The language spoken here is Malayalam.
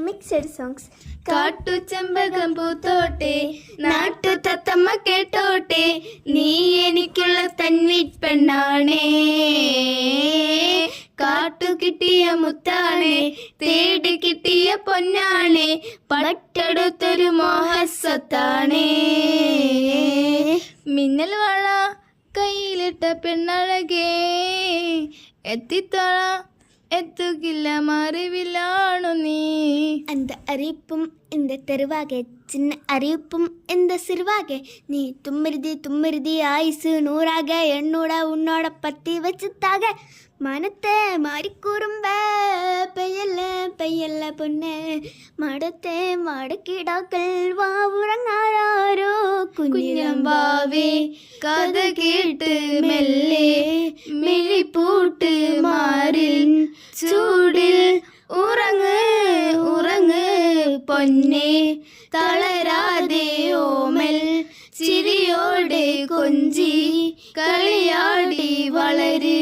Mixed songs. കാട്ടു ചെമ്പകം പൂത്തോട്ടെ, നാട്ടു തത്തമ്മ കേട്ടോട്ടെ, നീ എനിക്കുള്ള തന്മീറ്റ് പെണ്ണാണേ. കാട്ടു കിട്ടിയ മുത്താണേ, തേടി കിട്ടിയ പൊന്നാണേ, പട്ടെടുത്തൊരു മോഹസ്വത്താണേ. മിന്നൽ വള കയ്യിലിട്ട പെണ്ണഴകേ, എത്തിത്തോള എത്തുകില്ല മറിവിലാണു നീ. அந்த அறிவிப்பும் இந்த தெருவாக சின்ன அறிவிப்பும் இந்த சிறுவாக நீ தும்மிருதி ஆயுசு நூறாக என்னோட உன்னோட பத்தி வச்சுத்தாக மனத்தை மாறி கூறும்ப பெய்யல்ல பொண்ணு மடத்தை மடக்கிடாக்கள் வா உறங்காரோ കുഞ്ഞമ്പാവേ കഥ കേട്ട് മെല്ലെ മിഴിപ്പൂട്ട് മാറിൽ ചൂടിൽ ഉറങ്ങ് ഉറങ്ങ് പൊന്നെ, തളരാതെ ഓമൽ ചിരിയോടെ കൊഞ്ചി കളിയാടി വളര്.